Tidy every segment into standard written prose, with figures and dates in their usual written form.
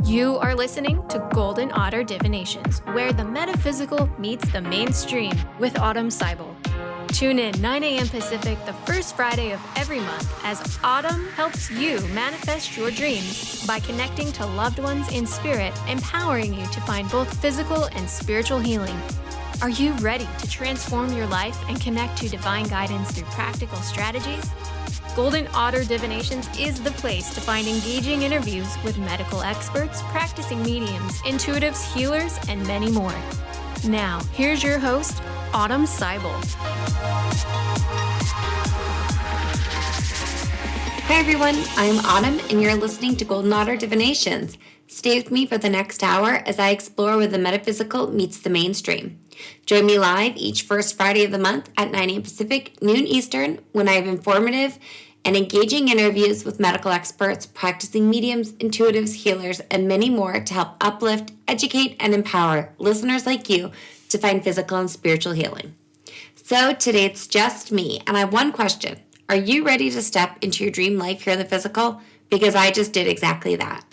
You are listening to Golden Otter Divinations, where the metaphysical meets the mainstream with Autumn Seibel. Tune in 9 a.m. Pacific the first Friday of every month as Autumn helps you manifest your dreams by connecting to loved ones in spirit, empowering you to find both physical and spiritual healing. Are you ready to transform your life and connect to divine guidance through practical strategies? Golden Otter Divinations is the place to find engaging interviews with medical experts, practicing mediums, intuitives, healers, and many more. Now, here's your host, Autumn Seibel. Hi everyone, I'm Autumn and you're listening to Golden Otter Divinations. Stay with me for the next hour as I explore where the metaphysical meets the mainstream. Join me live each first Friday of the month at 9 a.m. Pacific, noon Eastern, when I have informative and engaging interviews with medical experts, practicing mediums, intuitives, healers, and many more to help uplift, educate, and empower listeners like you to find physical and spiritual healing. So today it's just me, and I have one question. Are you ready to step into your dream life here in the physical? Because I just did exactly that.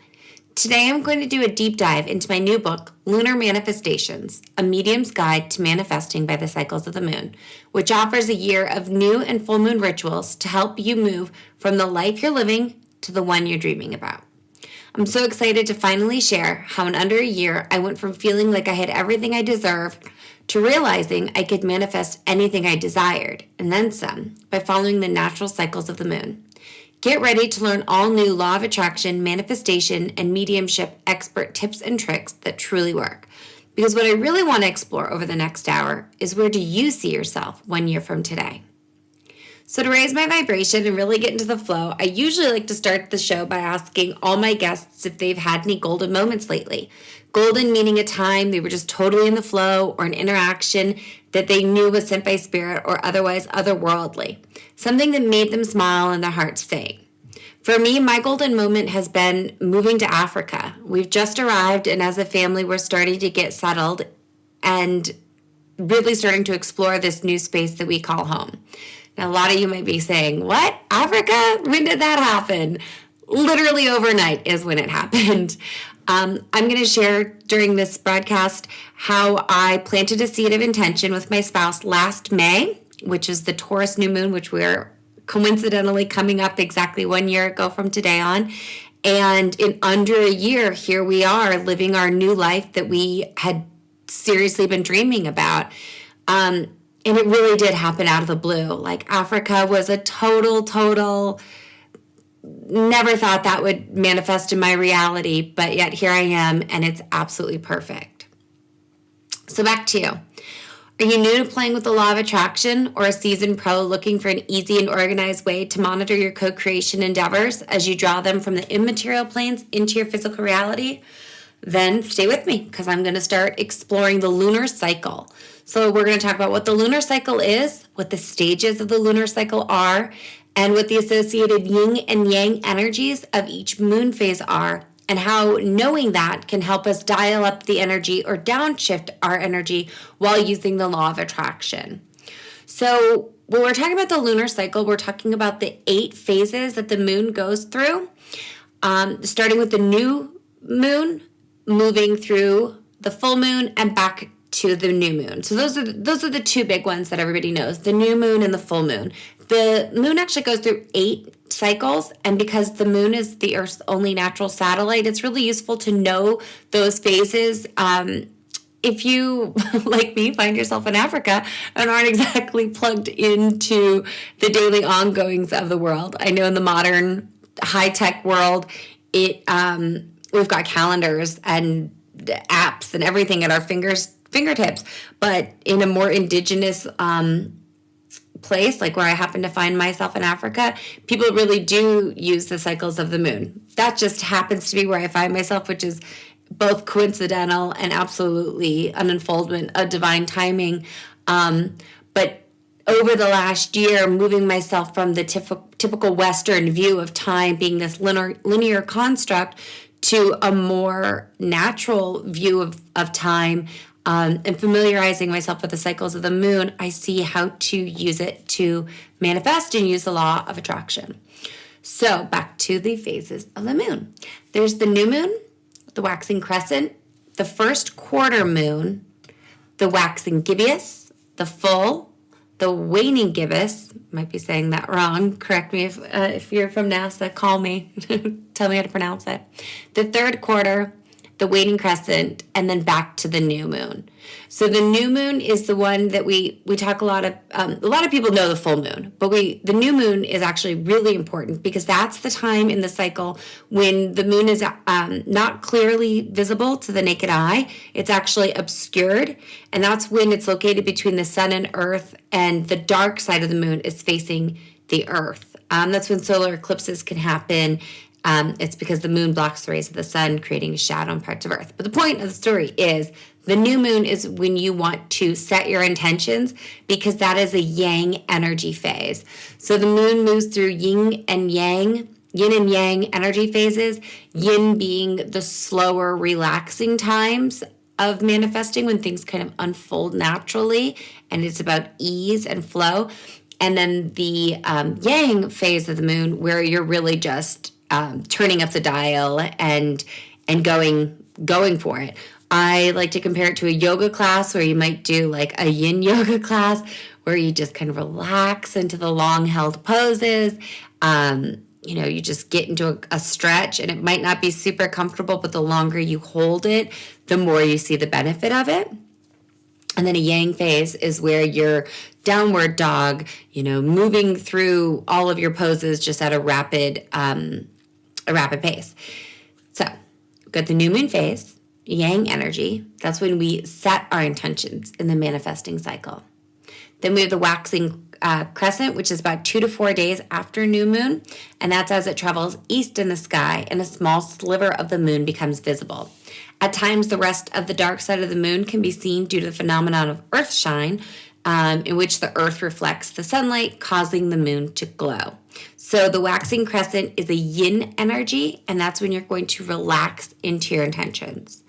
Today I'm going to do a deep dive into my new book, Lunar Manifestations, A Medium's Guide to Manifesting by the Cycles of the Moon, which offers a year of new and full moon rituals to help you move from the life you're living to the one you're dreaming about. I'm so excited to finally share how in under a year I went from feeling like I had everything I deserved to realizing I could manifest anything I desired, and then some, by following the natural cycles of the moon. Get ready to learn all new law of attraction, manifestation, and mediumship expert tips and tricks that truly work. Because what I really want to explore over the next hour is, where do you see yourself 1 year from today? So to raise my vibration and really get into the flow, I usually like to start the show by asking all my guests if they've had any golden moments lately. Golden meaning a time they were just totally in the flow, or an interaction that they knew was sent by spirit or otherwise otherworldly. Something that made them smile and their hearts sing. For me, my golden moment has been moving to Africa. We've just arrived, and as a family, we're starting to get settled and really starting to explore this new space that we call home. Now, a lot of you might be saying, what? Africa? When did that happen? Literally overnight is when it happened. I'm going to share during this broadcast how I planted a seed of intention with my spouse last May, which is the Taurus new moon, which we're coincidentally coming up exactly 1 year ago from today on. And in under a year, here we are living our new life that we had seriously been dreaming about. And it really did happen out of the blue. Like, Africa was a total, never thought that would manifest in my reality, but yet here I am, and it's absolutely perfect. So back to you. Are you new to playing with the law of attraction, or a seasoned pro looking for an easy and organized way to monitor your co-creation endeavors as you draw them from the immaterial planes into your physical reality? Then stay with me, because I'm going to start exploring the lunar cycle. So we're going to talk about what the lunar cycle is, what the stages of the lunar cycle are, and what the associated yin and yang energies of each moon phase are, and how knowing that can help us dial up the energy or downshift our energy while using the law of attraction. So when we're talking about the lunar cycle, we're talking about the 8 phases that the moon goes through, starting with the new moon, moving through the full moon and back to the new moon. So those are the 2 big ones that everybody knows, the new moon and the full moon. The moon actually goes through 8 cycles, and because the moon is the Earth's only natural satellite, it's really useful to know those phases. If you, like me, find yourself in Africa and aren't exactly plugged into the daily ongoings of the world. I know in the modern high-tech world, we've got calendars and apps and everything at our fingertips, but in a more indigenous place, like where I happen to find myself in Africa, people really do use the cycles of the moon. That just happens to be where I find myself, which is both coincidental and absolutely an unfoldment of divine timing. But over the last year, moving myself from the typical Western view of time being this linear construct to a more natural view of time, and familiarizing myself with the cycles of the moon, I see how to use it to manifest and use the law of attraction. So back to the phases of the moon. There's the new moon, the waxing crescent, the first quarter moon, the waxing gibbous, the full, the waning gibbous. Might be saying that wrong. Correct me if you're from NASA. Call me. Tell me how to pronounce it. The third quarter, the waning crescent, and then back to the new moon. So the new moon is the one that we talk a lot of people know the full moon, but the new moon is actually really important because that's the time in the cycle when the moon is not clearly visible to the naked eye. It's actually obscured, and that's when it's located between the sun and earth, and the dark side of the moon is facing the earth. That's when solar eclipses can happen. It's because the moon blocks the rays of the sun, creating a shadow on parts of earth. But the point of the story is the new moon is when you want to set your intentions because that is a yang energy phase. So the moon moves through yin and yang energy phases, yin being the slower, relaxing times of manifesting when things kind of unfold naturally, and it's about ease and flow. And then the yang phase of the moon where you're really just turning up the dial and going for it. I like to compare it to a yoga class where you might do like a yin yoga class where you just kind of relax into the long held poses. You just get into a stretch, and it might not be super comfortable, but the longer you hold it, the more you see the benefit of it. And then a yang phase is where you're downward dog, moving through all of your poses just at a rapid pace. So we've got the new moon phase, yang energy. That's when we set our intentions in the manifesting cycle. Then we have the waxing crescent, which is about 2 to 4 days after new moon. And that's as it travels east in the sky and a small sliver of the moon becomes visible. At times, the rest of the dark side of the moon can be seen due to the phenomenon of earthshine, in which the earth reflects the sunlight, causing the moon to glow. So the waxing crescent is a yin energy, and that's when you're going to relax into your intentions.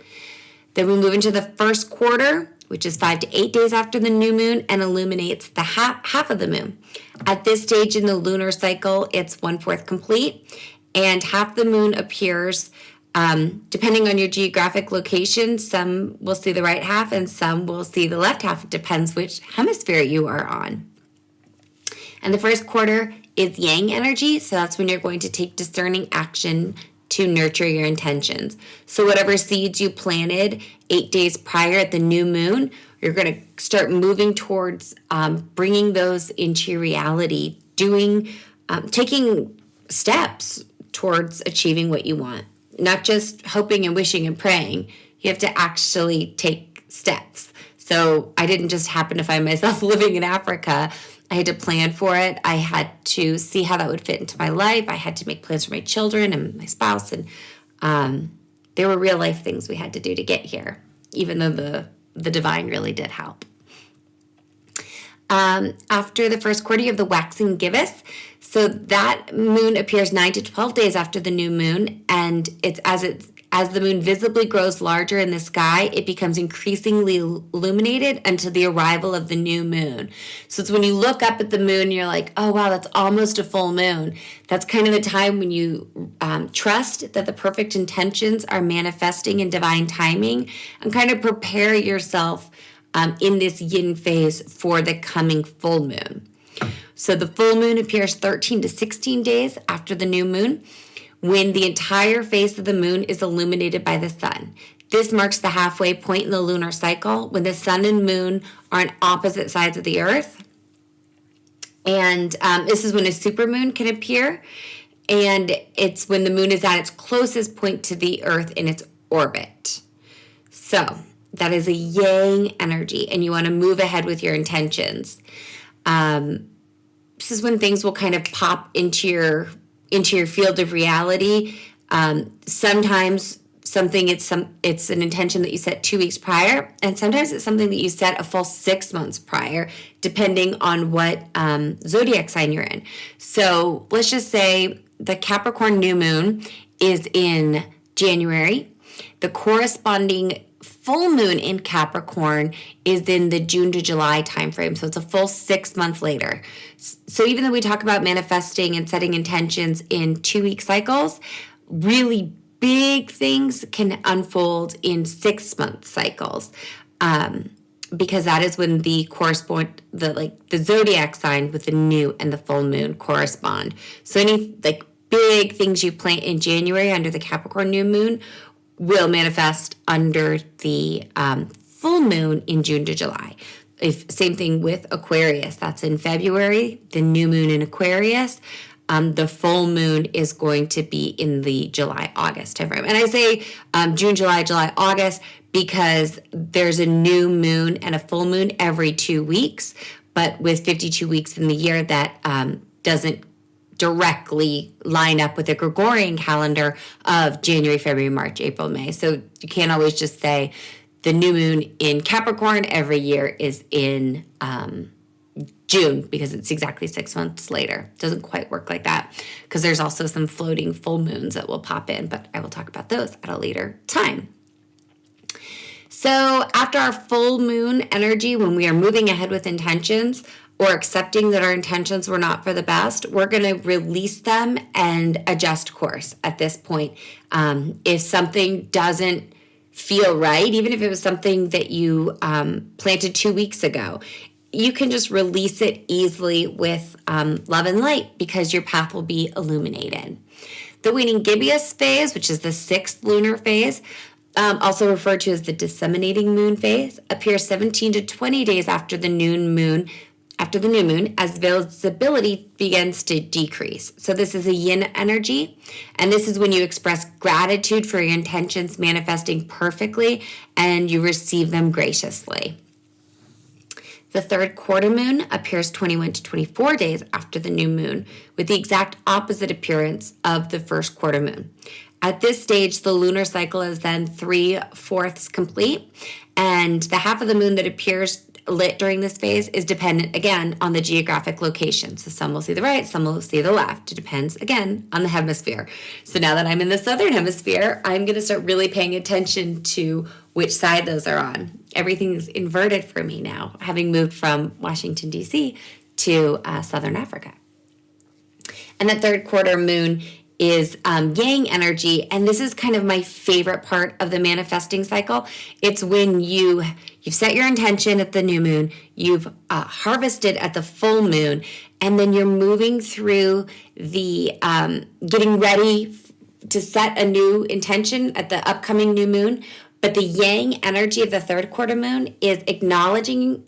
Then we move into the first quarter, which is 5 to 8 days after the new moon, and illuminates the half of the moon. At this stage in the lunar cycle, it's 1/4 complete, and half the moon appears depending on your geographic location. Some will see the right half and some will see the left half. It depends which hemisphere you are on. And the first quarter is yang energy, so that's when you're going to take discerning action to nurture your intentions. So whatever seeds you planted 8 days prior at the new moon, you're going to start moving towards bringing those into your reality, taking steps towards achieving what you want. Not just hoping and wishing and praying. You have to actually take steps. So I didn't just happen to find myself living in Africa. I had to plan for it. I had to see how that would fit into my life. I had to make plans for my children and my spouse. And there were real life things we had to do to get here, even though the divine really did help. After the first quarter, you have the waxing gibbous. So that moon appears 9 to 12 days after the new moon, and it's as the moon visibly grows larger in the sky, it becomes increasingly illuminated until the arrival of the new moon. So it's when you look up at the moon, you're like, oh wow, that's almost a full moon. That's kind of the time when you trust that the perfect intentions are manifesting in divine timing, and kind of prepare yourself in this yin phase for the coming full moon. So the full moon appears 13 to 16 days after the new moon, when the entire face of the moon is illuminated by the sun. This marks the halfway point in the lunar cycle, when the sun and moon are on opposite sides of the earth. And this is when a supermoon can appear, and it's when the moon is at its closest point to the earth in its orbit. So that is a yang energy, and you want to move ahead with your intentions. This is when things will kind of pop into your field of reality. Sometimes it's an intention that you set 2 weeks prior, and sometimes it's something that you set a full 6 months prior, depending on what zodiac sign you're in. So let's just say the Capricorn new moon is in January. The corresponding full moon in Capricorn is in the June to July timeframe, so it's a full 6 months later. So even though we talk about manifesting and setting intentions in 2 week cycles, really big things can unfold in 6-month cycles, because that is when the zodiac sign with the new and the full moon correspond. So any like big things you plant in January under the Capricorn new moon will manifest under the full moon in June to July. Same thing with Aquarius. That's in February, the new moon in Aquarius. The full moon is going to be in the July-August timeframe. And I say June, July, August because there's a new moon and a full moon every 2 weeks. But with 52 weeks in the year, that doesn't directly line up with the Gregorian calendar of January, February, March, April, May. So you can't always just say the new moon in Capricorn every year is in June because it's exactly 6 months later. It doesn't quite work like that because there's also some floating full moons that will pop in, but I will talk about those at a later time. So after our full moon energy, when we are moving ahead with intentions or accepting that our intentions were not for the best, we're going to release them and adjust course at this point. If something doesn't feel right, even if it was something that you planted 2 weeks ago, you can just release it easily with love and light because your path will be illuminated. The waning gibbous phase, which is the 6th lunar phase, also referred to as the disseminating moon phase, appears 17 to 20 days after the new moon, as visibility begins to decrease. So this is a yin energy, and this is when you express gratitude for your intentions manifesting perfectly and you receive them graciously. The 3rd quarter moon appears 21 to 24 days after the new moon, with the exact opposite appearance of the 1st quarter moon. At this stage, the lunar cycle is then 3/4 complete, and the half of the moon that appears lit during this phase is dependent, again, on the geographic location. So some will see the right, some will see the left. It depends, again, on the hemisphere. So now that I'm in the southern hemisphere, I'm going to start really paying attention to which side those are on. Everything's inverted for me now, having moved from Washington, D.C. to Southern Africa. And the 3rd quarter moon is yang energy, and this is kind of my favorite part of the manifesting cycle. It's when you've set your intention at the new moon, you've harvested at the full moon, and then you're moving through the getting ready to set a new intention at the upcoming new moon. But the yang energy of the 3rd quarter moon is acknowledging,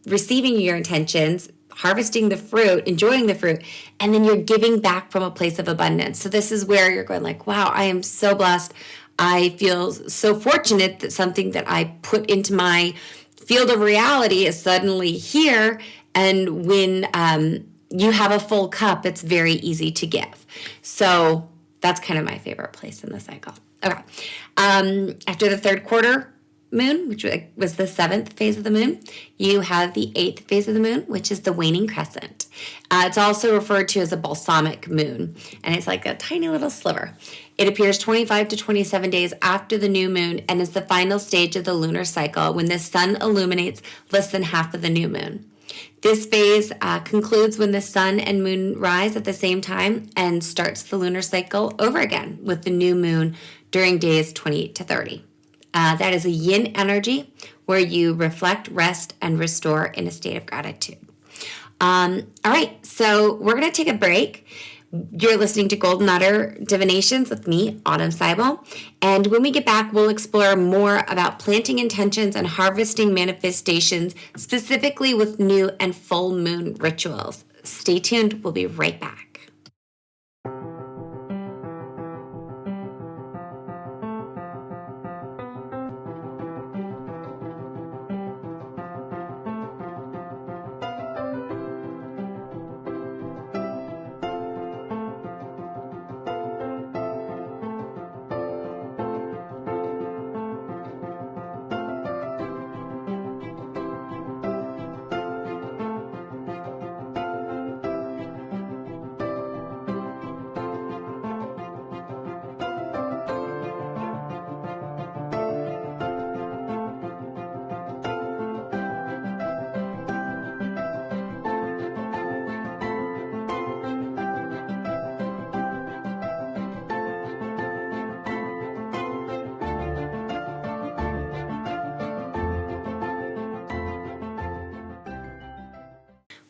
receiving your intentions, harvesting the fruit, enjoying the fruit, and then you're giving back from a place of abundance. So this is where you're going like, wow, I am so blessed. I feel so fortunate that something that I put into my field of reality is suddenly here. And when you have a full cup, it's very easy to give. So that's kind of my favorite place in the cycle. Okay. After the 3rd quarter moon, which was the 7th phase of the moon, you have the 8th phase of the moon, which is the waning crescent. It's also referred to as a balsamic moon, and it's like a tiny little sliver. It appears 25 to 27 days after the new moon and is the final stage of the lunar cycle when the sun illuminates less than half of the new moon. This phase concludes when the sun and moon rise at the same time and starts the lunar cycle over again with the new moon during days 28 to 30. That is a yin energy where you reflect, rest, and restore in a state of gratitude. All right, so we're going to take a break. You're listening to Golden Otter Divinations with me, Autumn Seibel. And when we get back, we'll explore more about planting intentions and harvesting manifestations, specifically with new and full moon rituals. Stay tuned. We'll be right back.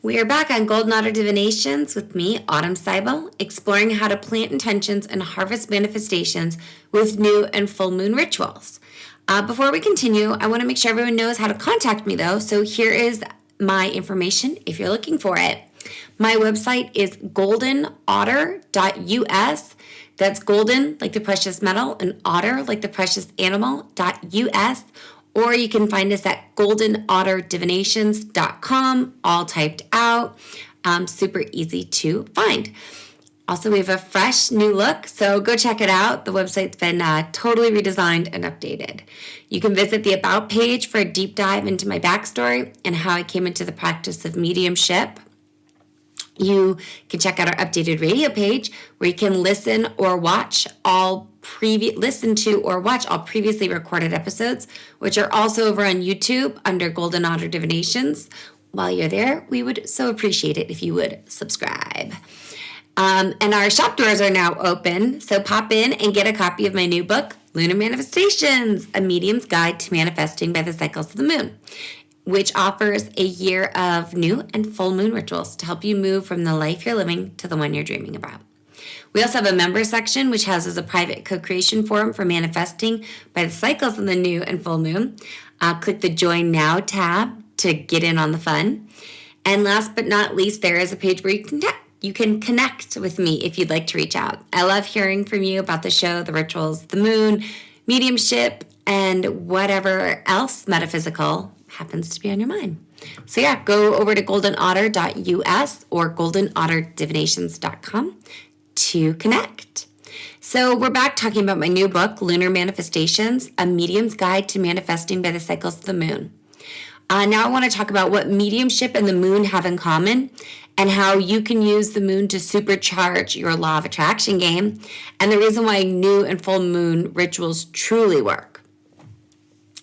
We are back on Golden Otter Divinations with me, Autumn Seibel, exploring how to plant intentions and harvest manifestations with new and full moon rituals. Before we continue, I want to make sure everyone knows how to contact me, though. So here is my information if you're looking for it. My website is goldenotter.us. That's golden, like the precious metal, and otter, like the precious animal, .us. Or you can find us at goldenotterdivinations.com, all typed out. Super easy to find. Also, we have a fresh new look, so go check it out. The website's been totally redesigned and updated. You can visit the About page for a deep dive into my backstory and how I came into the practice of mediumship. You can check out our updated radio page where you can listen to or watch all previously recorded episodes, which are also over on YouTube under Golden Otter Divinations. While you're there, we would so appreciate it if you would subscribe. And our shop doors are now open, so pop in and get a copy of my new book, Lunar Manifestations, A Medium's Guide to Manifesting by the Cycles of the Moon, which offers a year of new and full moon rituals to help you move from the life you're living to the one you're dreaming about. We also have a member section, which houses a private co-creation forum for manifesting by the cycles of the new and full moon. Click the Join Now tab to get in on the fun. And last but not least, there is a page where you can connect with me if you'd like to reach out. I love hearing from you about the show, the rituals, the moon, mediumship, and whatever else metaphysical happens to be on your mind. So yeah, go over to goldenotter.us or goldenotterdivinations.com to connect. So we're back talking about my new book, Lunar Manifestations, A Medium's Guide to Manifesting by the Cycles of the Moon. Now I want to talk about what mediumship and the moon have in common and how you can use the moon to supercharge your law of attraction game and the reason why new and full moon rituals truly work.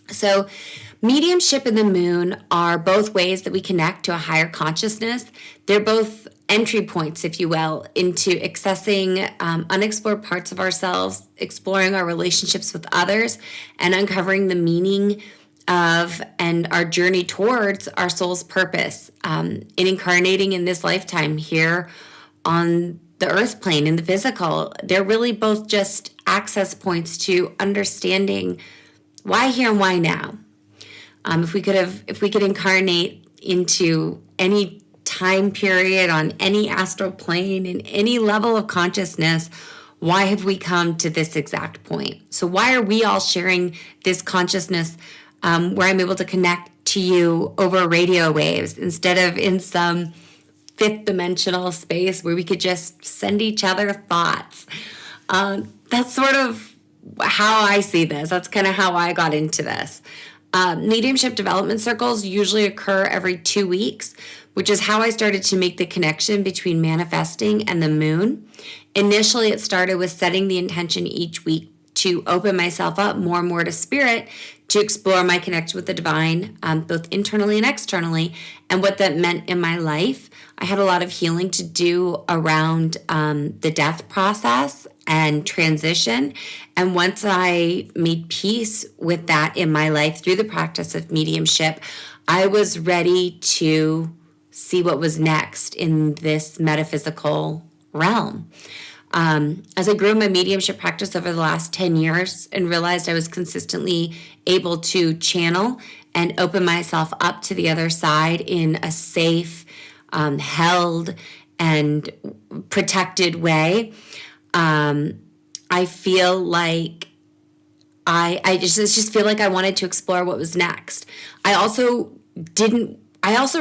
So mediumship and the moon are both ways that we connect to a higher consciousness. They're both entry points, if you will, into accessing unexplored parts of ourselves, exploring our relationships with others, and uncovering the meaning of and our journey towards our soul's purpose in incarnating in this lifetime here on the earth plane, in the physical. They're really both just access points to understanding why here and why now. If we could incarnate into any time period on any astral plane in any level of consciousness, why have we come to this exact point? So why are we all sharing this consciousness where I'm able to connect to you over radio waves instead of in some fifth dimensional space where we could just send each other thoughts? That's sort of how I see this. That's kind of how I got into this. Mediumship development circles usually occur every 2 weeks, which is how I started to make the connection between manifesting and the moon. Initially, it started with setting the intention each week to open myself up more and more to spirit, to explore my connection with the divine, both internally and externally, and what that meant in my life. I had a lot of healing to do around the death process and transition. And once I made peace with that in my life through the practice of mediumship, I was ready to see what was next in this metaphysical realm. As I grew my mediumship practice over the last 10 years and realized I was consistently able to channel and open myself up to the other side in a safe, held, and protected way, I feel like I just feel like I wanted to explore what was next. I also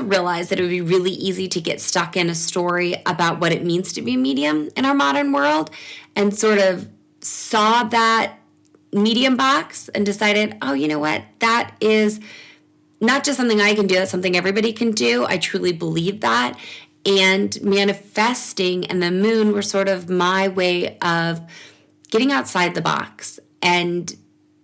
realized that it would be really easy to get stuck in a story about what it means to be a medium in our modern world, and sort of saw that medium box and decided, oh, you know what? That is not just something I can do, that's something everybody can do. I truly believe that. And manifesting and the moon were sort of my way of getting outside the box and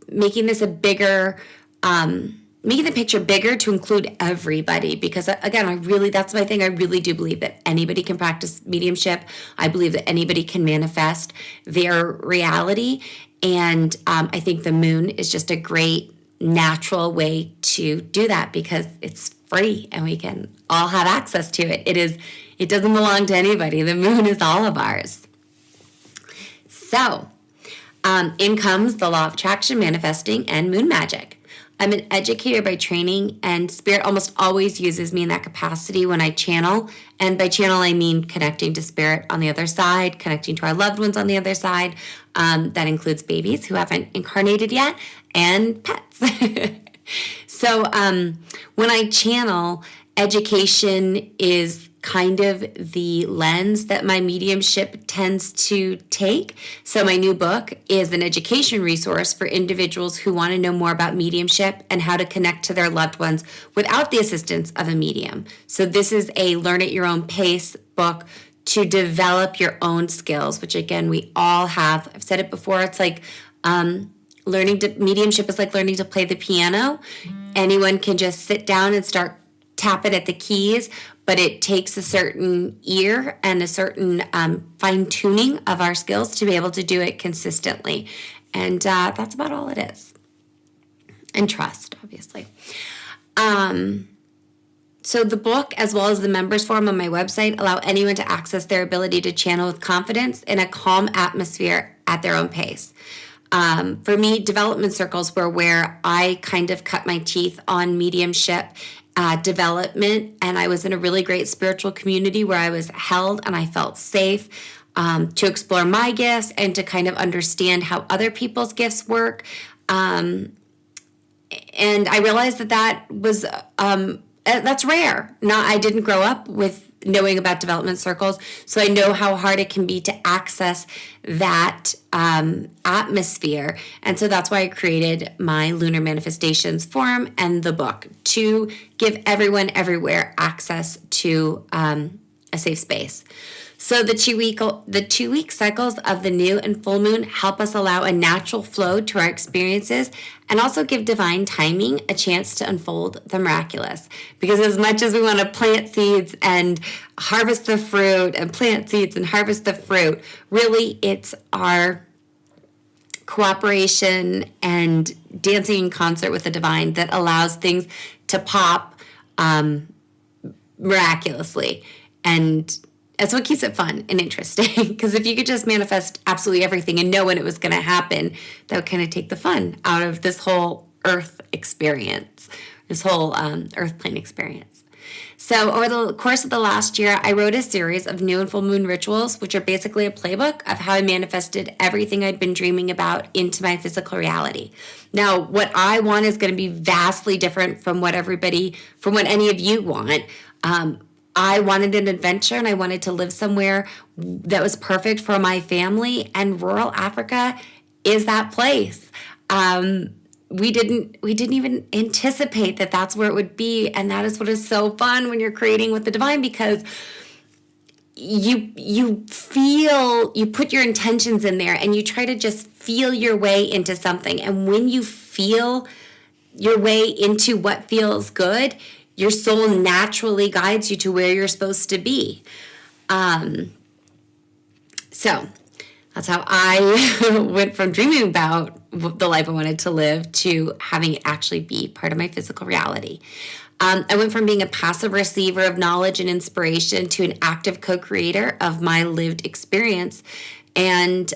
making this a bigger, making the picture bigger to include everybody. Because again, that's my thing. I really do believe that anybody can practice mediumship. I believe that anybody can manifest their reality. And I think the moon is just a great natural way to do that because it's free and we can all have access to it. It doesn't belong to anybody. The moon is all of ours. So, in comes the law of attraction, manifesting, and moon magic. I'm an educator by training, and Spirit almost always uses me in that capacity when I channel. And by channel, I mean connecting to Spirit on the other side, connecting to our loved ones on the other side. That includes babies who haven't incarnated yet and pets. So when I channel, education is kind of the lens that my mediumship tends to take. So my new book is an education resource for individuals who want to know more about mediumship and how to connect to their loved ones without the assistance of a medium. So this is a learn at your own pace book to develop your own skills, which again, we all have. I've said it before. It's like mediumship is like learning to play the piano. Anyone can just sit down and start tapping at the keys, but it takes a certain ear and a certain fine-tuning of our skills to be able to do it consistently. And that's about all it is. And trust, obviously. So the book, as well as the members forum on my website, allow anyone to access their ability to channel with confidence in a calm atmosphere at their own pace. For me, development circles were where I kind of cut my teeth on mediumship development, and I was in a really great spiritual community where I was held and I felt safe to explore my gifts and to kind of understand how other people's gifts work. And I realized that was that's rare. I didn't grow up with knowing about development circles, so I know how hard it can be to access that atmosphere. And so that's why I created my Lunar Manifestations forum and the book to give everyone everywhere access to a safe space. So the 2-week cycles of the new and full moon help us allow a natural flow to our experiences and also give divine timing a chance to unfold the miraculous. Because as much as we want to plant seeds and harvest the fruit and plant seeds and harvest the fruit, really it's our cooperation and dancing in concert with the divine that allows things to pop miraculously. And that's what keeps it fun and interesting. Because if you could just manifest absolutely everything and know when it was going to happen, that would kind of take the fun out of this whole earth experience, this whole earth plane experience. So over the course of the last year, I wrote a series of new and full moon rituals, which are basically a playbook of how I manifested everything I'd been dreaming about into my physical reality. Now, what I want is going to be vastly different from what any of you want. I wanted an adventure and I wanted to live somewhere that was perfect for my family, and rural Africa is that place. We didn't even anticipate that that's where it would be, and that is what is so fun when you're creating with the divine, because you put your intentions in there and you try to just feel your way into something. And when you feel your way into what feels good, your soul naturally guides you to where you're supposed to be. So that's how I went from dreaming about the life I wanted to live to having it actually be part of my physical reality. I went from being a passive receiver of knowledge and inspiration to an active co-creator of my lived experience and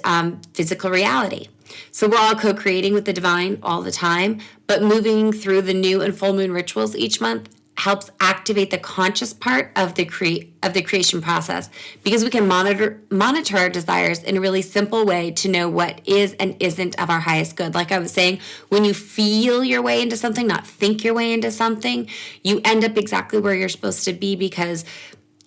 physical reality. So we're all co-creating with the divine all the time, but moving through the new and full moon rituals each month helps activate the conscious part of the creation process, because we can monitor our desires in a really simple way to know what is and isn't of our highest good. Like I was saying, when you feel your way into something, not think your way into something, you end up exactly where you're supposed to be, because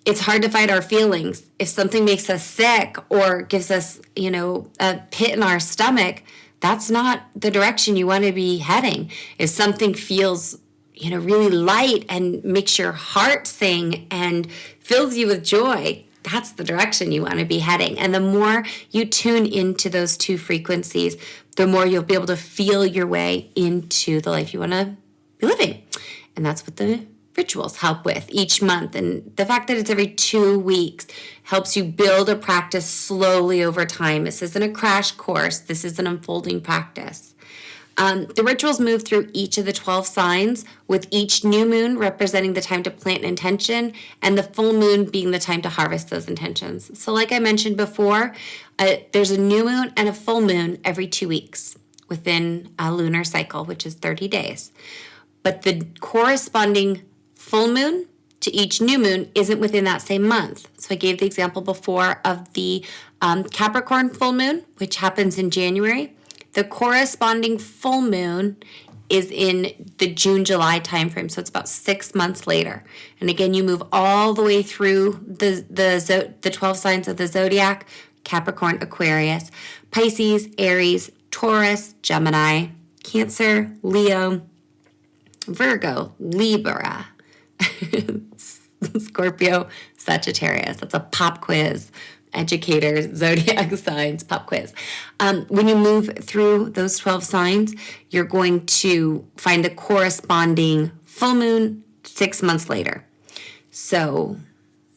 it's hard to fight our feelings. If something makes us sick or gives us, a pit in our stomach, that's not the direction you want to be heading. If something feels really light and makes your heart sing and fills you with joy, that's the direction you want to be heading. And the more you tune into those two frequencies, the more you'll be able to feel your way into the life you want to be living. And that's what the rituals help with each month. And the fact that it's every 2 weeks helps you build a practice slowly over time. This isn't a crash course. This is an unfolding practice. The rituals move through each of the 12 signs, with each new moon representing the time to plant an intention and the full moon being the time to harvest those intentions. So like I mentioned before, there's a new moon and a full moon every 2 weeks within a lunar cycle, which is 30 days. But the corresponding full moon to each new moon isn't within that same month. So I gave the example before of the Capricorn full moon, which happens in January. The corresponding full moon is in the June-July timeframe, so it's about 6 months later. And again, you move all the way through the 12 signs of the zodiac: Capricorn, Aquarius, Pisces, Aries, Taurus, Gemini, Cancer, Leo, Virgo, Libra, Scorpio, Sagittarius. That's a pop quiz. Educators, zodiac signs, pop quiz. When you move through those 12 signs, you're going to find the corresponding full moon 6 months later. So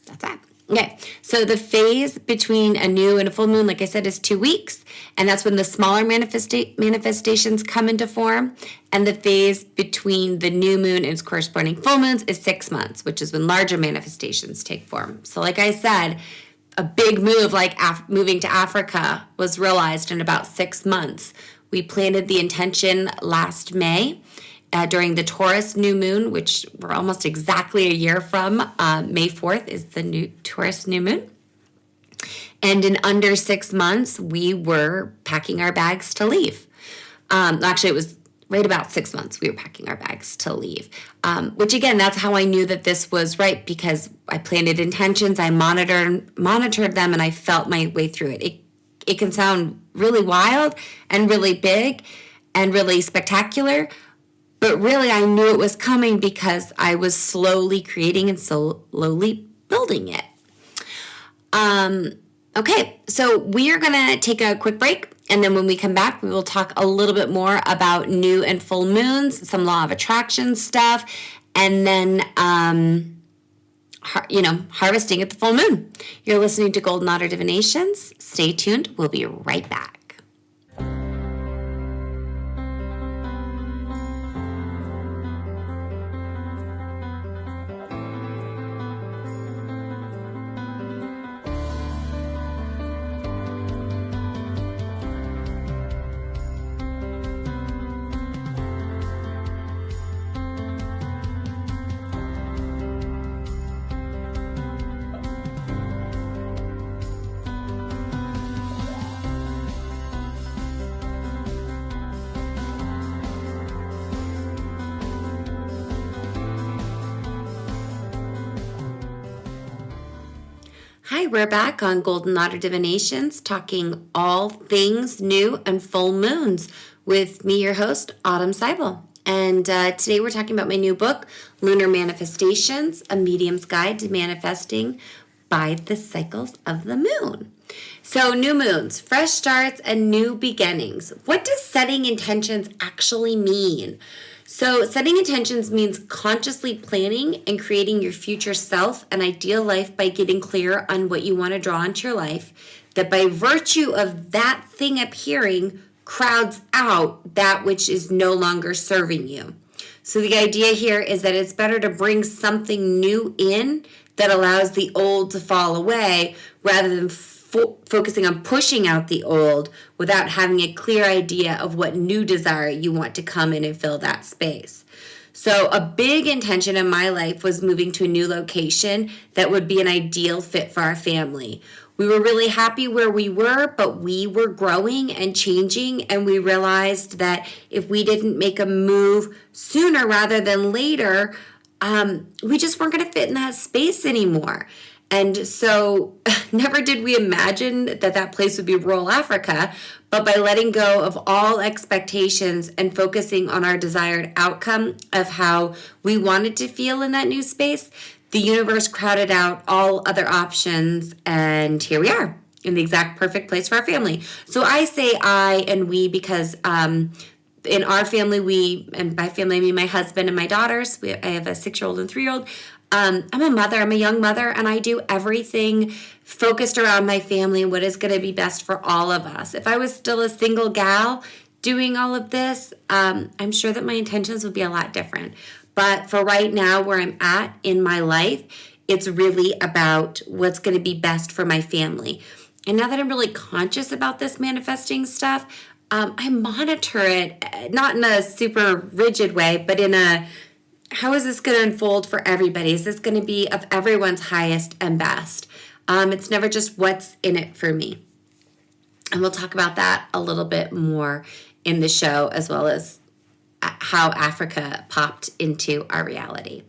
that's that. Okay, so the phase between a new and a full moon, like I said, is 2 weeks, and that's when the smaller manifestations come into form. And the phase between the new moon and its corresponding full moons is 6 months, which is when larger manifestations take form. So like I said, a big move like moving to Africa was realized in about 6 months. We planted the intention last May during the Taurus new moon, which we're almost exactly a year from. May 4th is the new Taurus new moon. And in under 6 months, we were packing our bags to leave. Actually, it was right about 6 months we were packing our bags to leave. Which again, that's how I knew that this was right, because I planted intentions, I monitored them, and I felt my way through it. It can sound really wild and really big and really spectacular, but really I knew it was coming because I was slowly creating and slowly building it. Okay, so we are going to take a quick break. And then when we come back, we will talk a little bit more about new and full moons, some law of attraction stuff, and then, harvesting at the full moon. You're listening to Golden Otter Divinations. Stay tuned. We'll be right back. Hi, we're back on Golden Otter Divinations, talking all things new and full moons with me, your host, Autumn Seibel. And today we're talking about my new book, Lunar Manifestations, A Medium's Guide to Manifesting by the Cycles of the Moon. So new moons, fresh starts, and new beginnings. What does setting intentions actually mean? So setting intentions means consciously planning and creating your future self an ideal life by getting clear on what you want to draw into your life, that by virtue of that thing appearing crowds out that which is no longer serving you. So the idea here is that it's better to bring something new in that allows the old to fall away rather than focusing on pushing out the old without having a clear idea of what new desire you want to come in and fill that space. So a big intention in my life was moving to a new location that would be an ideal fit for our family. We were really happy where we were, but we were growing and changing, and we realized that if we didn't make a move sooner rather than later, we just weren't going to fit in that space anymore. And so never did we imagine that place would be rural Africa, but by letting go of all expectations and focusing on our desired outcome of how we wanted to feel in that new space, the universe crowded out all other options, and here we are in the exact perfect place for our family. So I say I and we because in our family, and by family I mean my husband and my daughters, I have a 6-year-old and 3-year-old, I'm a mother, I'm a young mother, and I do everything focused around my family and what is going to be best for all of us. If I was still a single gal, doing all of this, I'm sure that my intentions would be a lot different. But for right now, where I'm at in my life, it's really about what's going to be best for my family. And now that I'm really conscious about this manifesting stuff, I monitor it, not in a super rigid way, but in a, how is this going to unfold for everybody? Is this going to be of everyone's highest and best? It's never just what's in it for me. And we'll talk about that a little bit more in the show, as well as how Africa popped into our reality.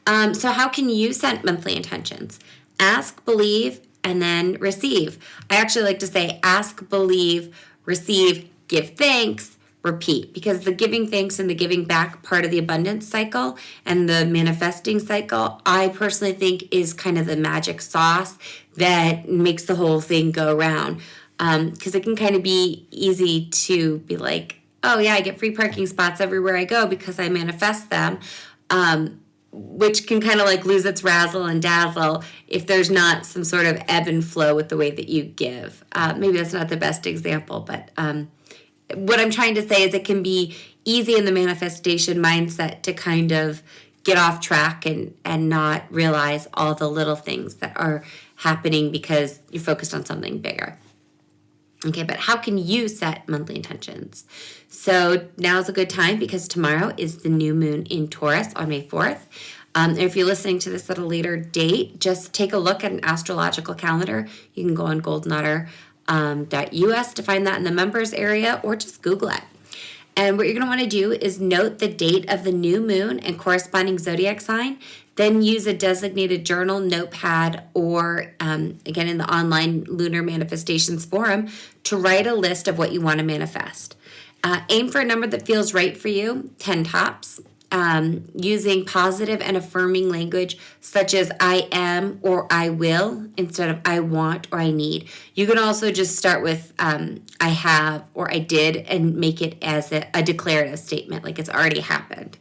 So how can you set monthly intentions? Ask, believe, and then receive. I actually like to say ask, believe, receive, give thanks, repeat, because the giving thanks and the giving back part of the abundance cycle and the manifesting cycle, I personally think is kind of the magic sauce that makes the whole thing go around. Because it can kind of be easy to be like, oh yeah, I get free parking spots everywhere I go because I manifest them, which can kind of like lose its razzle and dazzle if there's not some sort of ebb and flow with the way that you give. Maybe that's not the best example, but what I'm trying to say is it can be easy in the manifestation mindset to kind of get off track and not realize all the little things that are happening because you're focused on something bigger. Okay, but how can you set monthly intentions? So now's a good time because tomorrow is the new moon in Taurus on May 4th. And if you're listening to this at a later date, just take a look at an astrological calendar. You can go on goldenotter.us to find that in the members area, or just Google it. And what you're going to want to do is note the date of the new moon and corresponding zodiac sign. Then use a designated journal, notepad, or again in the online Lunar Manifestations forum to write a list of what you want to manifest. Aim for a number that feels right for you, 10 tops, using positive and affirming language such as I am or I will instead of I want or I need. You can also just start with I have or I did and make it as a declarative statement, like it's already happened.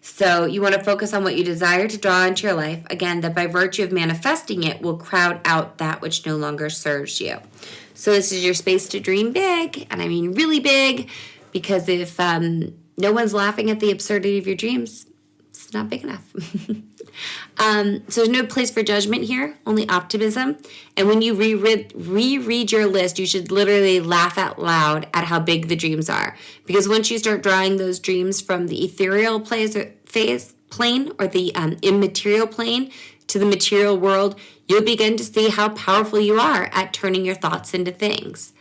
So you want to focus on what you desire to draw into your life. Again, that by virtue of manifesting it will crowd out that which no longer serves you. So this is your space to dream big, and I mean really big, because if no one's laughing at the absurdity of your dreams, it's not big enough. So there's no place for judgment here, only optimism. And when you reread your list, you should literally laugh out loud at how big the dreams are. Because once you start drawing those dreams from the ethereal plane or the immaterial plane to the material world, you'll begin to see how powerful you are at turning your thoughts into things.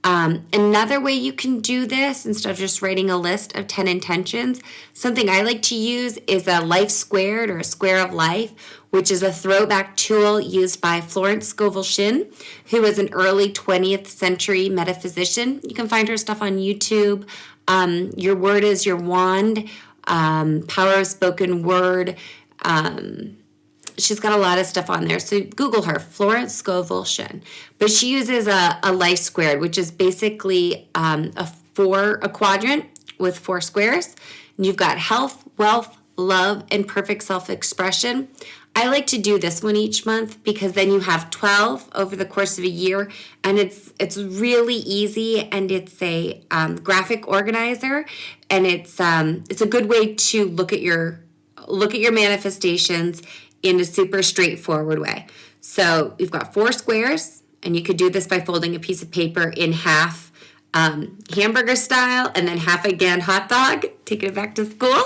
Another way you can do this, instead of just writing a list of 10 intentions, something I like to use is a life squared or a square of life, which is a throwback tool used by Florence Scovel Shinn, who was an early 20th century metaphysician. You can find her stuff on YouTube. Your Word is Your Wand, Power of Spoken Word. She's got a lot of stuff on there. So Google her, Florence Scovel Shinn. But she uses a life squared, which is basically a quadrant with 4 squares. And you've got health, wealth, love, and perfect self-expression. I like to do this one each month because then you have 12 over the course of a year, and it's really easy, and it's a graphic organizer, and it's a good way to look at your manifestations in a super straightforward way. So you've got 4 squares, and you could do this by folding a piece of paper in half, hamburger style, and then half again hot dog, taking it back to school,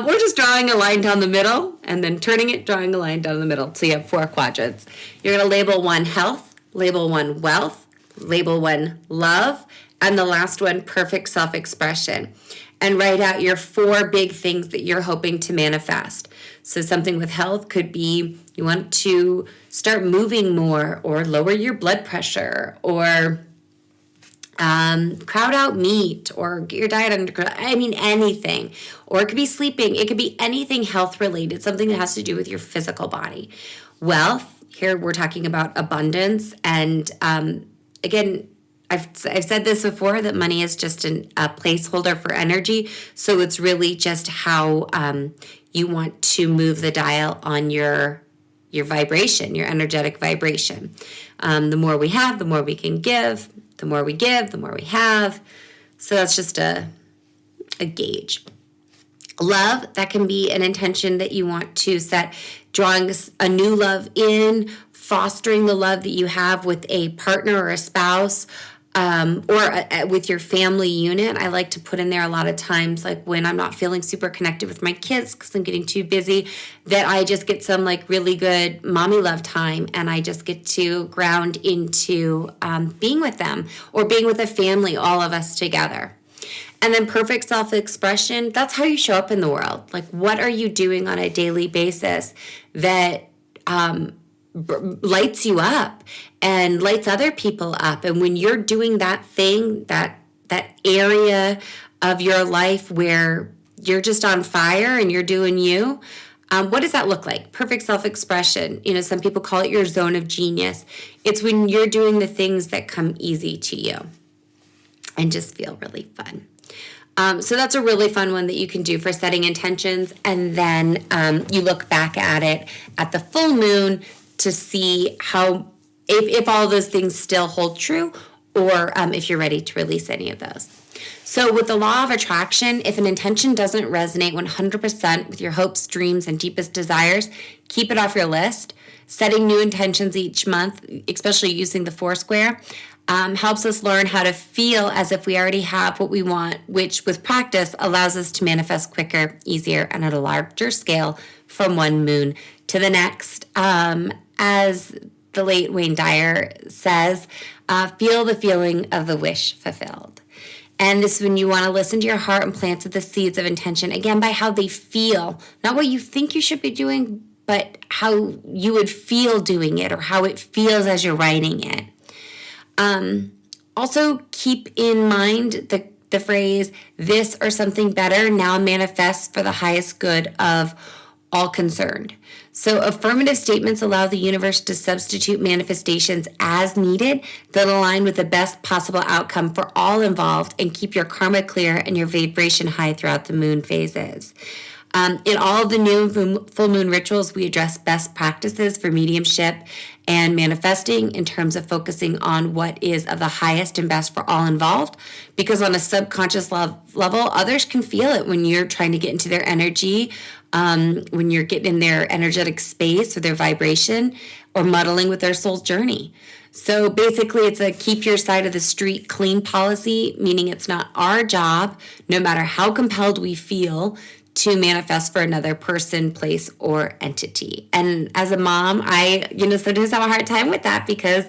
or just drawing a line down the middle, and then turning it, drawing a line down the middle. So you have 4 quadrants. You're going to label 1 health, label 1 wealth, label 1 love, and the last one perfect self-expression. And write out your 4 big things that you're hoping to manifest. So something with health could be you want to start moving more, or lower your blood pressure, or crowd out meat, or get your diet under control. I mean, anything. Or it could be sleeping. It could be anything health related, something that has to do with your physical body. Wealth, here we're talking about abundance. And again, I've said this before, that money is just a placeholder for energy. So it's really just how you want to move the dial on your vibration, your energetic vibration. The more we have, the more we can give. The more we give, the more we have. So that's just a gauge. Love, that can be an intention that you want to set, drawing a new love in, fostering the love that you have with a partner or a spouse, or with your family unit. I like to put in there a lot of times, like when I'm not feeling super connected with my kids because I'm getting too busy, that I just get some like really good mommy love time, and I just get to ground into being with them or being with a family, all of us together. And then perfect self-expression, that's how you show up in the world. Like, what are you doing on a daily basis that lights you up and lights other people up? And when you're doing that thing, that area of your life where you're just on fire and you're doing you, what does that look like? Perfect self-expression. You know, some people call it your zone of genius. It's when you're doing the things that come easy to you and just feel really fun. So that's a really fun one that you can do for setting intentions. And then you look back at it at the full moon to see how, if all those things still hold true, or if you're ready to release any of those. So with the law of attraction, if an intention doesn't resonate 100% with your hopes, dreams, and deepest desires, keep it off your list. Setting new intentions each month, especially using the Foursquare, helps us learn how to feel as if we already have what we want, which with practice allows us to manifest quicker, easier, and at a larger scale from one moon to the next. As the late Wayne Dyer says, feel the feeling of the wish fulfilled. And this is when you want to listen to your heart and plant the seeds of intention, again, by how they feel, not what you think you should be doing, but how you would feel doing it or how it feels as you're writing it. Also keep in mind the phrase, this or something better now manifests for the highest good of all concerned. So affirmative statements allow the universe to substitute manifestations as needed that align with the best possible outcome for all involved and keep your karma clear and your vibration high throughout the moon phases. In all of the new full moon rituals, we address best practices for mediumship and manifesting in terms of focusing on what is of the highest and best for all involved, because on a subconscious level, others can feel it when you're trying to get into their energy, when you're getting in their energetic space or their vibration, or muddling with their soul's journey. So basically, it's a keep your side of the street clean policy, meaning it's not our job, no matter how compelled we feel, to manifest for another person, place, or entity. And as a mom, I, sometimes have a hard time with that because,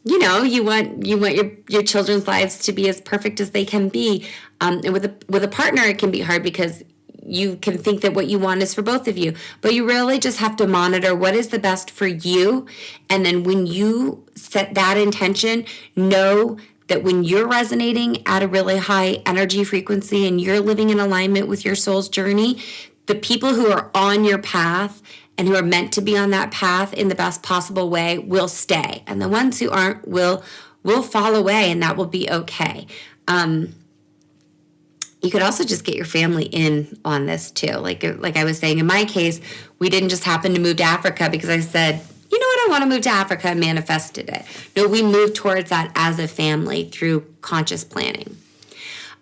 you want your children's lives to be as perfect as they can be. And with a partner, it can be hard because you can think that what you want is for both of you, but you really just have to monitor what is the best for you. And then when you set that intention, know that when you're resonating at a really high energy frequency and you're living in alignment with your soul's journey, the people who are on your path and who are meant to be on that path in the best possible way will stay. And the ones who aren't will fall away, and that will be okay. You could also just get your family in on this too. Like I was saying, in my case, we didn't just happen to move to Africa because I said, you know what, I want to move to Africa and manifested it. No, we moved towards that as a family through conscious planning.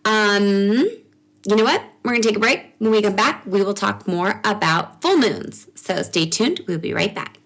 You know what? We're going to take a break. When we come back, we will talk more about full moons. So stay tuned. We'll be right back.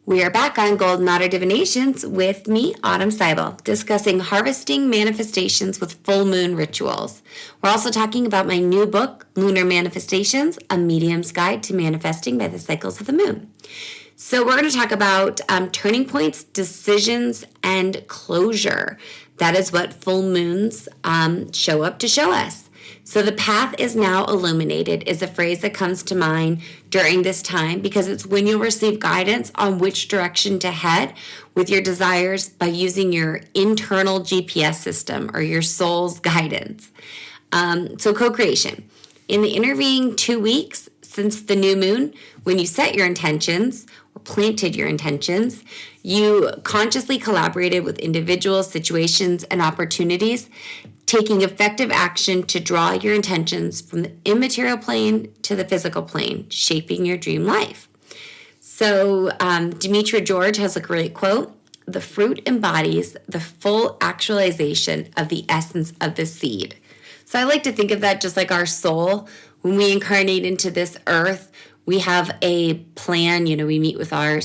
We are back on Golden Otter Divinations with me, Autumn Seibel, discussing harvesting manifestations with full moon rituals. We're also talking about my new book, Lunar Manifestations, A Medium's Guide to Manifesting by the Cycles of the Moon. So we're going to talk about turning points, decisions, and closure. That is what full moons show up to show us. So the path is now illuminated is a phrase that comes to mind during this time because it's when you'll receive guidance on which direction to head with your desires by using your internal GPS system or your soul's guidance. So co-creation. In the intervening 2 weeks since the new moon, when you set your intentions or planted your intentions, you consciously collaborated with individuals, situations, and opportunities, taking effective action to draw your intentions from the immaterial plane to the physical plane, shaping your dream life. So Demetra George has a great quote: "The fruit embodies the full actualization of the essence of the seed." So I like to think of that just like our soul. When we incarnate into this earth, we have a plan. We meet with our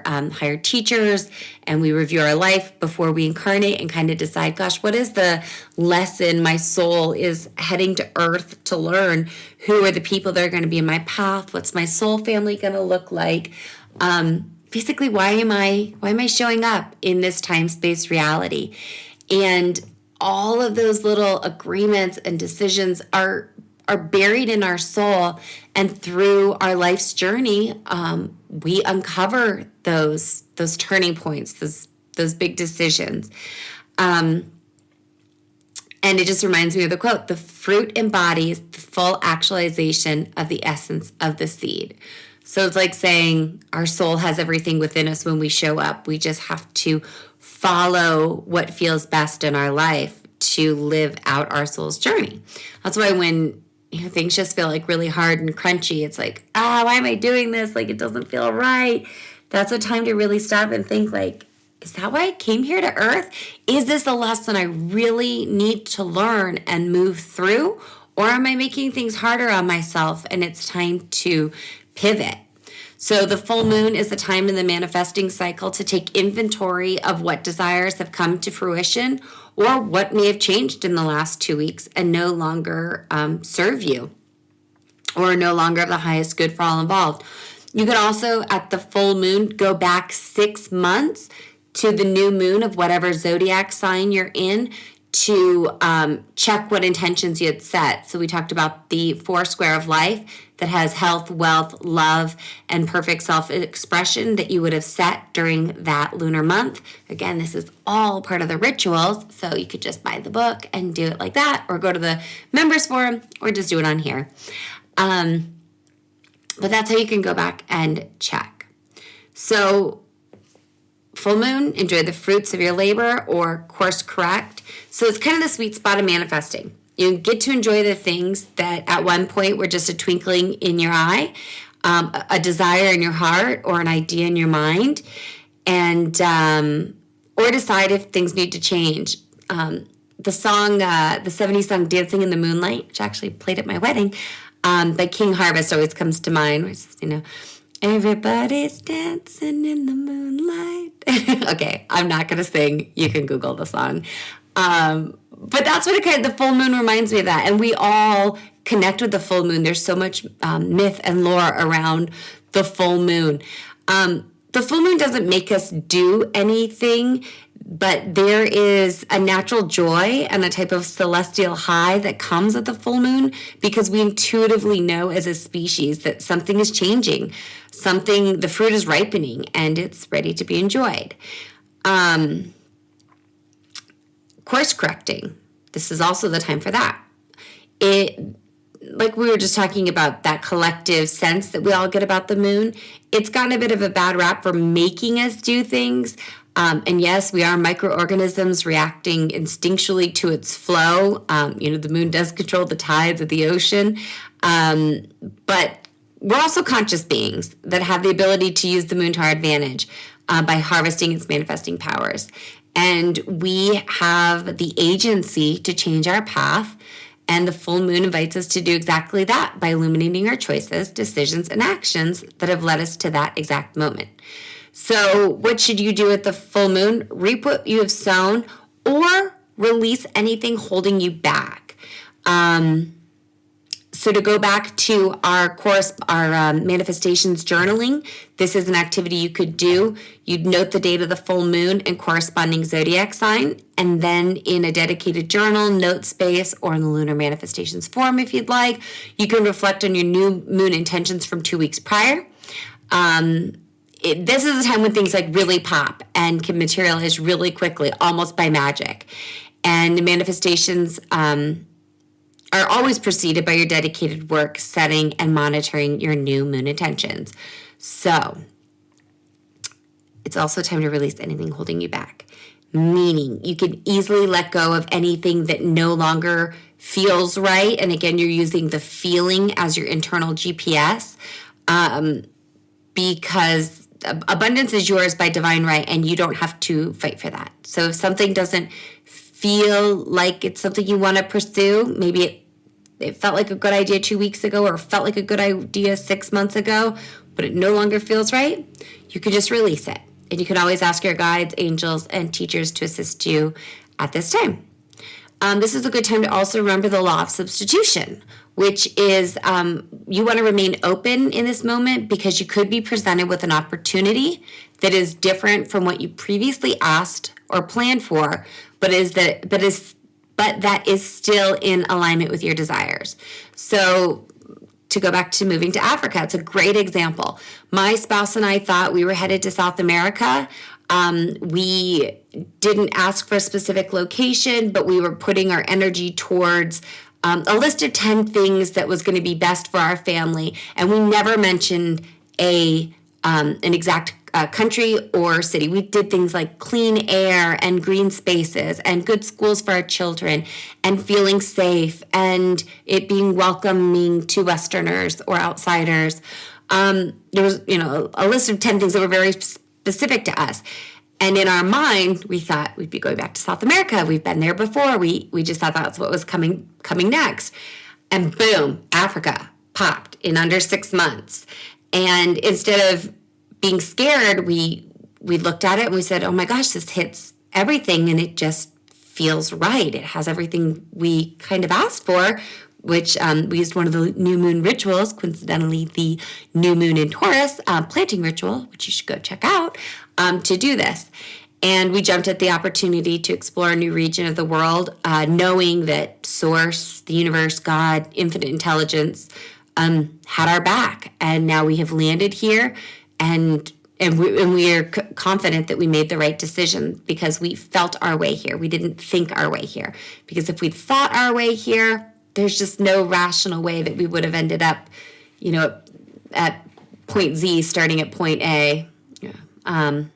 higher teachers and we review our life before we incarnate and kind of decide, gosh, what is the lesson my soul is heading to earth to learn? Who are the people that are going to be in my path? What's my soul family going to look like? Basically, why am I showing up in this time-space reality? And all of those little agreements and decisions are buried in our soul, and through our life's journey, we uncover those turning points, those big decisions. And it just reminds me of the quote: "The fruit embodies the full actualization of the essence of the seed." So it's like saying our soul has everything within us when we show up. We just have to follow what feels best in our life to live out our soul's journey. That's why when things just feel like really hard and crunchy, it's like, why am I doing this? Like, it doesn't feel right. That's a time to really stop and think, like, is that why I came here to earth? Is this a lesson I really need to learn and move through? Or am I making things harder on myself and it's time to pivot? So the full moon is the time in the manifesting cycle to take inventory of what desires have come to fruition or what may have changed in the last 2 weeks and no longer serve you or no longer of the highest good for all involved. You could also, at the full moon, go back 6 months to the new moon of whatever zodiac sign you're in to check what intentions you had set. So we talked about the 4 square of life that has health, wealth, love, and perfect self-expression that you would have set during that lunar month. Again, this is all part of the rituals, so you could just buy the book and do it like that, or go to the members forum, or just do it on here. But that's how you can go back and check. So full moon, enjoy the fruits of your labor, or course correct. So it's kind of the sweet spot of manifesting. You get to enjoy the things that at one point were just a twinkling in your eye, a desire in your heart, or an idea in your mind, and or decide if things need to change. The song, the 70s song "Dancing in the Moonlight," which I actually played at my wedding, by King Harvest always comes to mind. Where it says, everybody's dancing in the moonlight. Okay, I'm not going to sing. You can Google the song. But that's what the full moon reminds me of that. And we all connect with the full moon. There's so much myth and lore around the full moon. The full moon doesn't make us do anything, but there is a natural joy and a type of celestial high that comes at the full moon because we intuitively know as a species that something is changing. The fruit is ripening and it's ready to be enjoyed. Course correcting. This is also the time for that. Like we were just talking about, that collective sense that we all get about the moon, it's gotten a bit of a bad rap for making us do things. And yes, we are microorganisms reacting instinctually to its flow. The moon does control the tides of the ocean. But we're also conscious beings that have the ability to use the moon to our advantage by harvesting its manifesting powers. And we have the agency to change our path. And the full moon invites us to do exactly that by illuminating our choices, decisions, and actions that have led us to that exact moment. So what should you do at the full moon? Reap what you have sown or release anything holding you back. So to go back to our manifestations journaling, this is an activity you could do. You'd note the date of the full moon and corresponding zodiac sign, and then in a dedicated journal, note space, or in the Lunar Manifestations form if you'd like, you can reflect on your new moon intentions from 2 weeks prior. This is a time when things like really pop and can materialize really quickly, almost by magic. And the manifestations are always preceded by your dedicated work, setting, and monitoring your new moon intentions. So it's also time to release anything holding you back, meaning you can easily let go of anything that no longer feels right. And again, you're using the feeling as your internal GPS because abundance is yours by divine right, and you don't have to fight for that. So if something doesn't feel like it's something you want to pursue, maybe it felt like a good idea 2 weeks ago or felt like a good idea 6 months ago, but it no longer feels right, you can just release it. And you can always ask your guides, angels, and teachers to assist you at this time. This is a good time to also remember the law of substitution, which is you want to remain open in this moment because you could be presented with an opportunity that is different from what you previously asked or planned for, but that is still in alignment with your desires. So to go back to moving to Africa, it's a great example. My spouse and I thought we were headed to South America. We didn't ask for a specific location, but we were putting our energy towards a list of 10 things that was going to be best for our family. And we never mentioned an exact country or city. We did things like clean air and green spaces and good schools for our children and feeling safe and it being welcoming to Westerners or outsiders. There was, a list of 10 things that were very specific to us. And in our mind, we thought we'd be going back to South America. We've been there before. We just thought that's what was coming next. And boom, Africa popped in under 6 months. And instead of being scared, we looked at it and we said, oh my gosh, this hits everything and it just feels right. It has everything we kind of asked for, which we used one of the new moon rituals, coincidentally the new moon in Taurus planting ritual, which you should go check out, to do this. And we jumped at the opportunity to explore a new region of the world, knowing that Source, the universe, God, infinite intelligence had our back. And now we have landed here. And we are confident that we made the right decision because we felt our way here. We didn't think our way here. Because if we'd thought our way here, there's just no rational way that we would have ended up, at point Z starting at point A. Or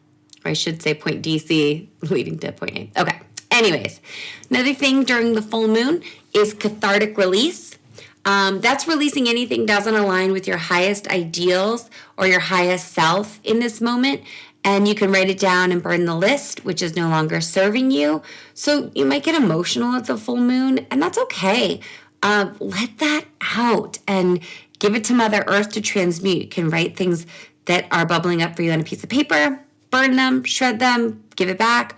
I should say point DC leading to point A. Okay. Anyways, another thing during the full moon is cathartic release. That's releasing anything doesn't align with your highest ideals or your highest self in this moment. And you can write it down and burn the list, which is no longer serving you. So you might get emotional at the full moon, and that's okay. Let that out and give it to Mother Earth to transmute. You can write things that are bubbling up for you on a piece of paper, burn them, shred them, give it back,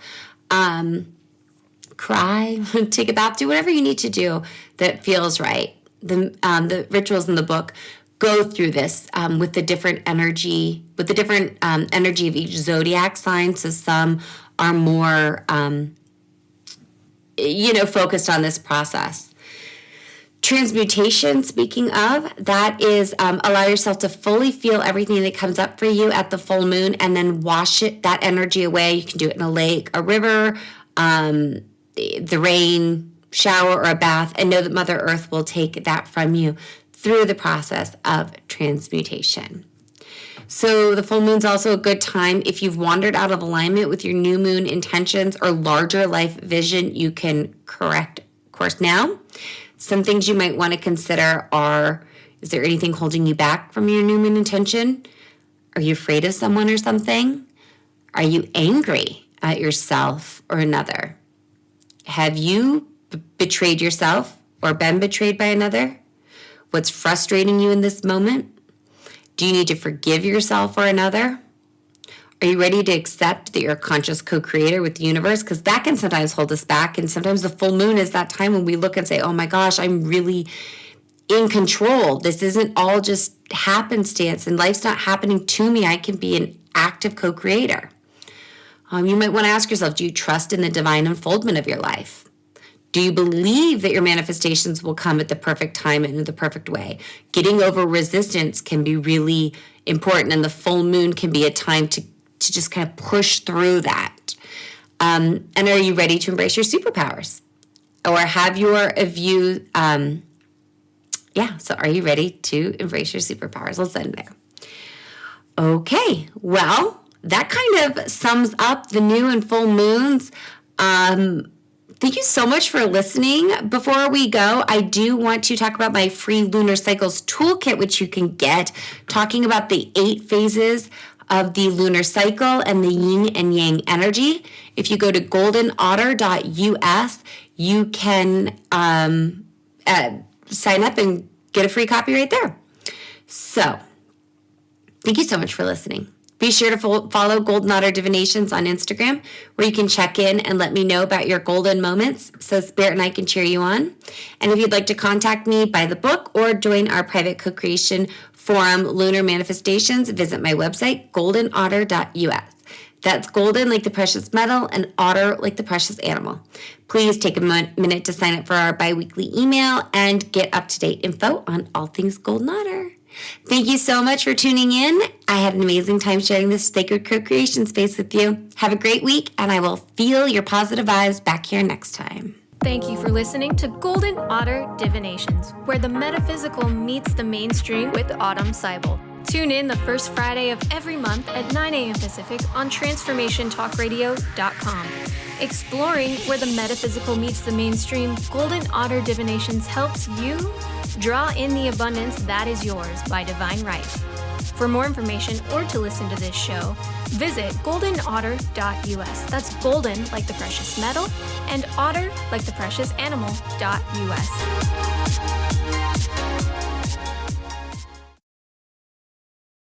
cry, take a bath, do whatever you need to do that feels right. The rituals in the book go through this with the different energy, energy of each zodiac sign. So some are more, focused on this process. Transmutation, speaking of, that is allow yourself to fully feel everything that comes up for you at the full moon and then wash that energy away. You can do it in a lake, a river, the rain, shower, or a bath, and know that Mother Earth will take that from you through the process of transmutation. So the full moon's also a good time if you've wandered out of alignment with your new moon intentions or larger life vision, you can correct course now. Some things you might want to consider are, is there anything holding you back from your new moon intention? Are you afraid of someone or something? Are you angry at yourself or another? Have you betrayed yourself or been betrayed by another? What's frustrating you in this moment? Do you need to forgive yourself or another? Are you ready to accept that you're a conscious co-creator with the universe? Because that can sometimes hold us back. And sometimes the full moon is that time when we look and say, oh my gosh, I'm really in control. This isn't all just happenstance and life's not happening to me. I can be an active co-creator. You might want to ask yourself, do you trust in the divine unfoldment of your life? Do you believe that your manifestations will come at the perfect time and in the perfect way? Getting over resistance can be really important, and the full moon can be a time to just kind of push through that. And are you ready to embrace your superpowers? Or have your view, so are you ready to embrace your superpowers? Let's end there. Okay, well, that kind of sums up the new and full moons. Thank you so much for listening. Before we go, I do want to talk about my free Lunar Cycles toolkit, which you can get, talking about the 8 phases of the lunar cycle and the yin and yang energy. If you go to goldenotter.us, you can sign up and get a free copy right there. So, thank you so much for listening. Be sure to follow Golden Otter Divinations on Instagram, where you can check in and let me know about your golden moments so Spirit and I can cheer you on. And if you'd like to contact me, buy the book, or join our private co-creation forum, Lunar Manifestations, visit my website, goldenotter.us. That's golden like the precious metal and otter like the precious animal. Please take a minute to sign up for our bi-weekly email and get up-to-date info on all things Golden Otter. Thank you so much for tuning in. I had an amazing time sharing this sacred co-creation space with you. Have a great week, and I will feel your positive vibes back here next time. Thank you for listening to Golden Otter Divinations, where the metaphysical meets the mainstream with Autumn Seibel. Tune in the first Friday of every month at 9 a.m. Pacific on TransformationTalkRadio.com. Exploring where the metaphysical meets the mainstream, Golden Otter Divinations helps you draw in the abundance that is yours by divine right. For more information or to listen to this show, visit goldenotter.us. That's golden like the precious metal and otter like the precious animal.us.